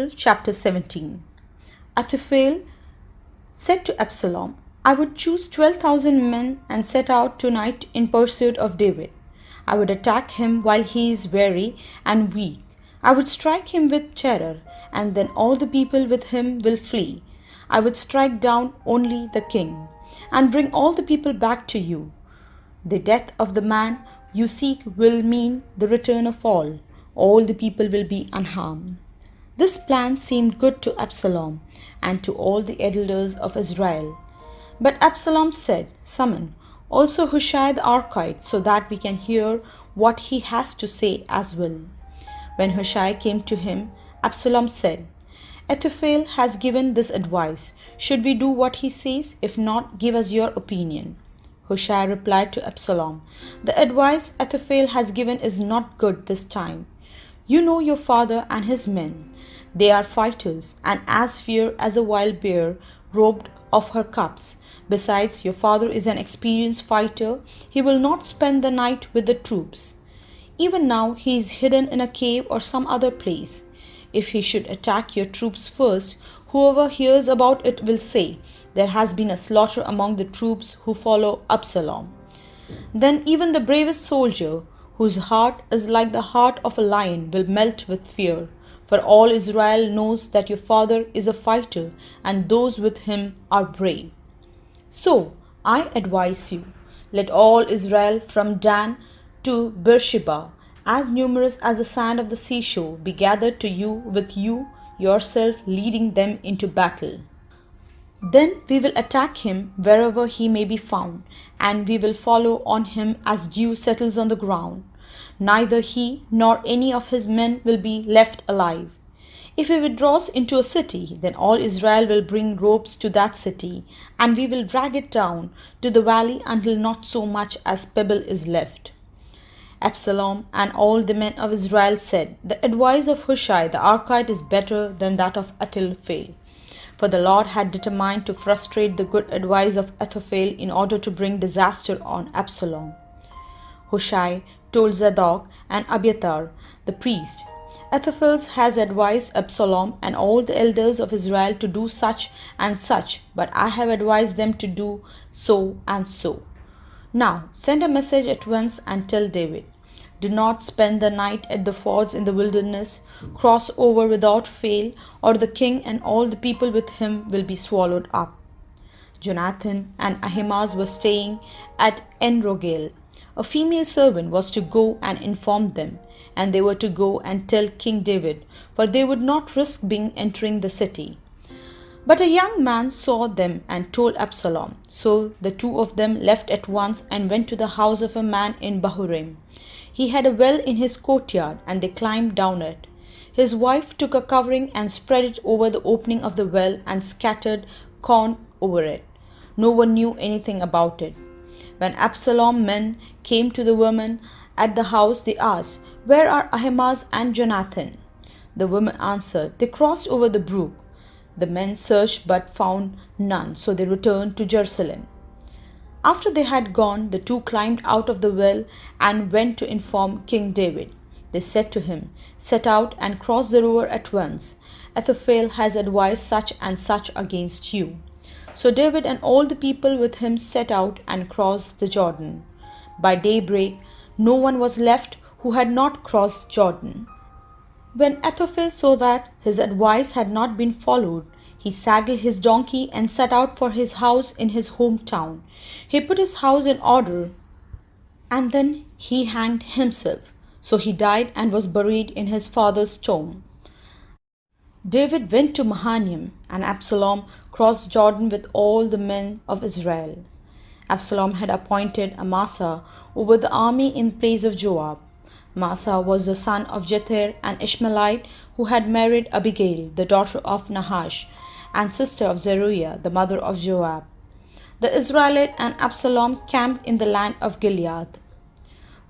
Chapter 17. Ahithophel said to Absalom, I would choose 12,000 men and set out tonight in pursuit of David. I would attack him while he is weary and weak. I would strike him with terror, and then all the people with him will flee. I would strike down only the king, and bring all the people back to you. The death of the man you seek will mean the return of all. All the people will be unharmed. This plan seemed good to Absalom and to all the elders of Israel. But Absalom said, Summon also Hushai the Archite, so that we can hear what he has to say as well. When Hushai came to him, Absalom said, Ahithophel has given this advice. Should we do what he says? If not, give us your opinion. Hushai replied to Absalom, The advice Ahithophel has given is not good this time. You know your father and his men. They are fighters, and as fierce as a wild bear robbed of her cubs. Besides, your father is an experienced fighter. He will not spend the night with the troops. Even now he is hidden in a cave or some other place. If he should attack your troops first, whoever hears about it will say, There has been a slaughter among the troops who follow Absalom. Then even the bravest soldier, whose heart is like the heart of a lion, will melt with fear. For all Israel knows that your father is a fighter, and those with him are brave. So I advise you, let all Israel from Dan to Beersheba, as numerous as the sand of the seashore, be gathered to you with you yourself leading them into battle. Then we will attack him wherever he may be found, and we will follow on him as dew settles on the ground. Neither he nor any of his men will be left alive. If he withdraws into a city, then all Israel will bring ropes to that city, and we will drag it down to the valley until not so much as pebble is left. Absalom and all the men of Israel said, The advice of Hushai the Archite is better than that of Ahithophel. For the Lord had determined to frustrate the good advice of Ahithophel in order to bring disaster on Absalom. Hushai told Zadok and Abiathar, the priest, Ahithophel has advised Absalom and all the elders of Israel to do such and such, but I have advised them to do so and so. Now send a message at once and tell David, Do not spend the night at the fords in the wilderness, cross over without fail, or the king and all the people with him will be swallowed up. Jonathan and Ahimaaz were staying at En-Rogel. A female servant was to go and inform them, and they were to go and tell King David, for they would not risk being entering the city. But a young man saw them and told Absalom. So the two of them left at once and went to the house of a man in Bahurim. He had a well in his courtyard, and they climbed down it. His wife took a covering and spread it over the opening of the well and scattered corn over it. No one knew anything about it. When Absalom's men came to the woman at the house, they asked, Where are Ahimaaz and Jonathan? The woman answered, They crossed over the brook. The men searched but found none, so they returned to Jerusalem. After they had gone, the two climbed out of the well and went to inform King David. They said to him, Set out and cross the river at once. Ahithophel has advised such and such against you. So David and all the people with him set out and crossed the Jordan. By daybreak, no one was left who had not crossed Jordan. When Ahithophel saw that his advice had not been followed, he saddled his donkey and set out for his house in his hometown. He put his house in order, and then he hanged himself. So he died and was buried in his father's tomb. David went to Mahanaim, and Absalom crossed Jordan with all the men of Israel. Absalom had appointed Amasa over the army in place of Joab. Amasa was the son of Jether, an Ishmaelite who had married Abigail, the daughter of Nahash, and sister of Zeruiah, the mother of Joab. The Israelite and Absalom camped in the land of Gilead.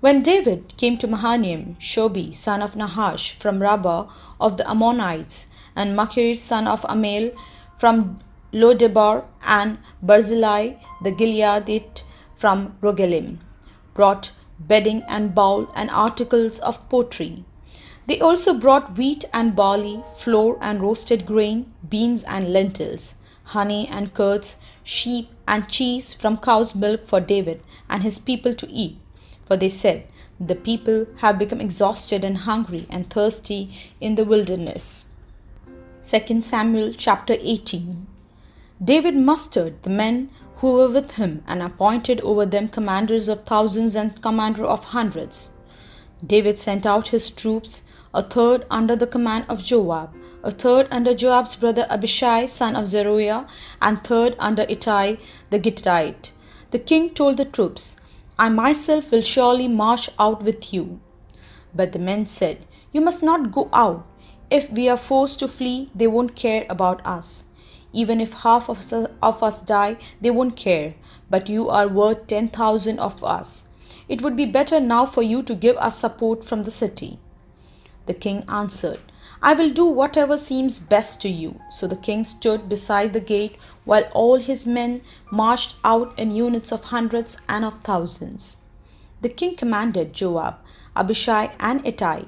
When David came to Mahanaim, Shobi, son of Nahash, from Rabbah of the Ammonites, and Machir, son of Ammiel, from Lodebar, and Barzillai, the Gileadite, from Rogelim, brought bedding and bowl and articles of pottery. They also brought wheat and barley, flour and roasted grain, beans and lentils, honey and curds, sheep and cheese from cow's milk for David and his people to eat. For they said, the people have become exhausted and hungry and thirsty in the wilderness. 2 Samuel chapter 18. David mustered the men who were with him and appointed over them commanders of thousands and commanders of hundreds. David sent out his troops, a third under the command of Joab, a third under Joab's brother Abishai, son of Zeruiah, and third under Ittai the Gittite. The king told the troops, I myself will surely march out with you. But the men said, you must not go out. If we are forced to flee, they won't care about us. Even if half of us die, they won't care. But you are worth 10,000 of us. It would be better now for you to give us support from the city. The king answered, I will do whatever seems best to you. So the king stood beside the gate while all his men marched out in units of hundreds and of thousands. The king commanded Joab, Abishai, and Ittai,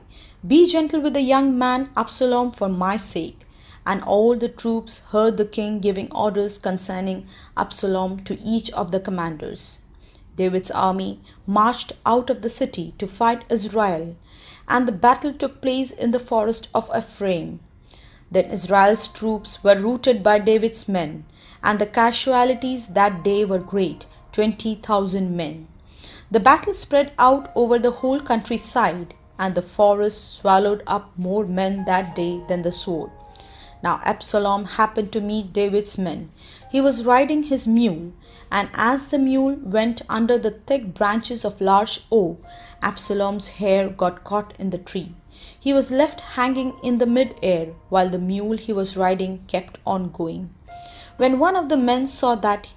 be gentle with the young man Absalom for my sake. And all the troops heard the king giving orders concerning Absalom to each of the commanders. David's army marched out of the city to fight Israel, and the battle took place in the forest of Ephraim. Then Israel's troops were routed by David's men, and the casualties that day were great, 20,000 men. The battle spread out over the whole countryside, and the forest swallowed up more men that day than the sword. Now Absalom happened to meet David's men. He was riding his mule, and as the mule went under the thick branches of large oak, Absalom's hair got caught in the tree. He was left hanging in the mid-air, while the mule he was riding kept on going. When one of the men saw that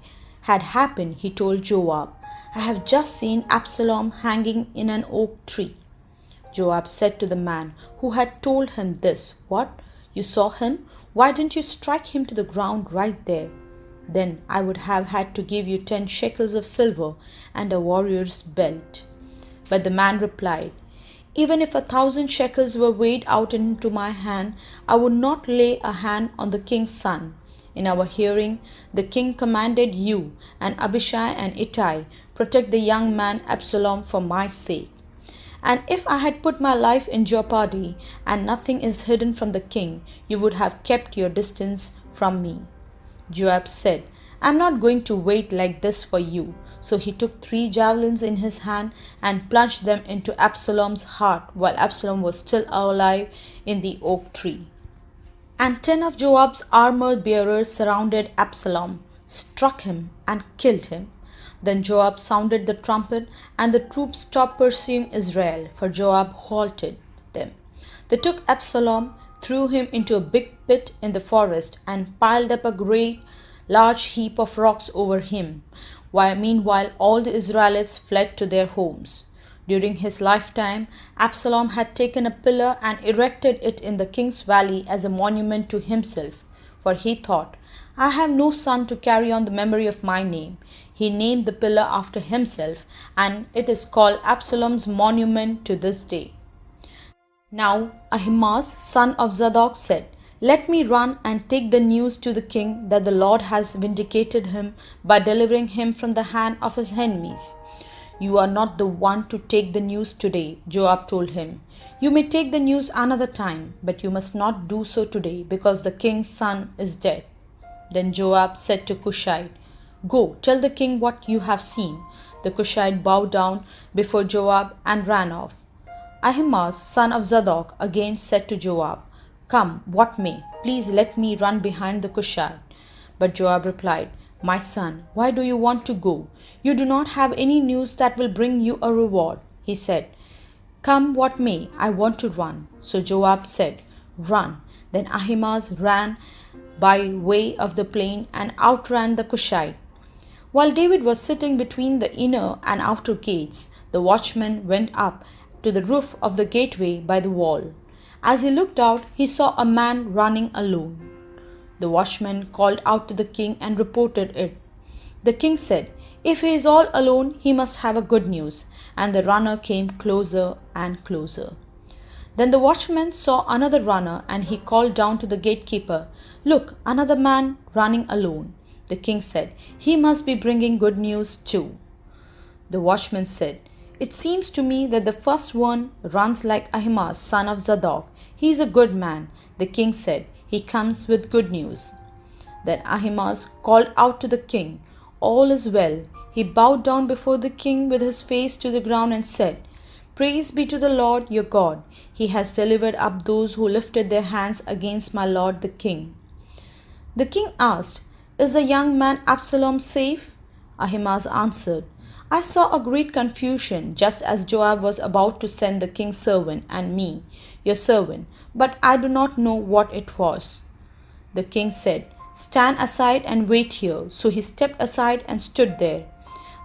had happened, he told Joab, I have just seen Absalom hanging in an oak tree. Joab said to the man who had told him this, What? You saw him? Why didn't you strike him to the ground right there? Then I would have had to give you 10 shekels of silver and a warrior's belt. But the man replied, Even if 1,000 shekels were weighed out into my hand, I would not lay a hand on the king's son. In our hearing, the king commanded you and Abishai and Ittai, protect the young man Absalom for my sake. And if I had put my life in jeopardy, and nothing is hidden from the king, you would have kept your distance from me. Joab said, I am not going to wait like this for you. So he took 3 javelins in his hand and plunged them into Absalom's heart while Absalom was still alive in the oak tree. And 10 of Joab's armor-bearers surrounded Absalom, struck him, and killed him. Then Joab sounded the trumpet, and the troops stopped pursuing Israel, for Joab halted them. They took Absalom, threw him into a big pit in the forest, and piled up a great large heap of rocks over him. While meanwhile all the Israelites fled to their homes. During his lifetime, Absalom had taken a pillar and erected it in the king's valley as a monument to himself, for he thought, I have no son to carry on the memory of my name. He named the pillar after himself, and it is called Absalom's monument to this day. Now Ahimaaz, son of Zadok, said, Let me run and take the news to the king that the Lord has vindicated him by delivering him from the hand of his enemies. You are not the one to take the news today, Joab told him. You may take the news another time, but you must not do so today, because the king's son is dead. Then Joab said to Cushite, Go, tell the king what you have seen. The Cushite bowed down before Joab and ran off. Ahimaaz, son of Zadok, again said to Joab, Come, what may, please let me run behind the Cushite. But Joab replied, My son, why do you want to go? You do not have any news that will bring you a reward. He said, Come what may, I want to run. So Joab said, Run. Then Ahimaaz ran by way of the plain and outran the Cushite. While David was sitting between the inner and outer gates, the watchman went up to the roof of the gateway by the wall. As he looked out, he saw a man running alone. The watchman called out to the king and reported it. The king said, If he is all alone, he must have a good news. And the runner came closer and closer. Then the watchman saw another runner, and he called down to the gatekeeper, "Look, another man running alone." The king said, "He must be bringing good news too." The watchman said, "It seems to me that the first one runs like Ahimaaz, son of Zadok. He is a good man." The king said, "He comes with good news." Then Ahimaaz called out to the king, "All is well." He bowed down before the king with his face to the ground and said, "Praise be to the Lord your God. He has delivered up those who lifted their hands against my lord the king." The king asked, "Is the young man Absalom safe?" Ahimaaz answered, "I saw a great confusion just as Joab was about to send the king's servant and me, your servant, but I do not know what it was." The king said, "Stand aside and wait here." So he stepped aside and stood there.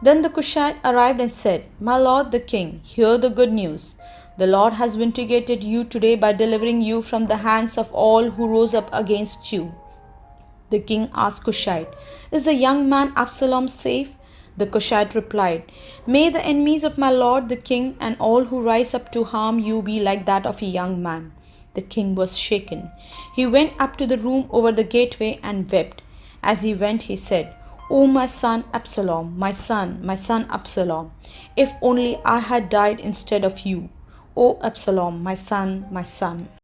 Then the Cushite arrived and said, "My lord the king, hear the good news. The Lord has vindicated you today by delivering you from the hands of all who rose up against you." The king asked Cushite, "Is the young man Absalom safe?" The Cushite replied, "May the enemies of my lord the king and all who rise up to harm you be like that of a young man." The king was shaken. He went up to the room over the gateway and wept. As he went, he said, "O my son Absalom, my son Absalom, if only I had died instead of you. O Absalom, my son, my son."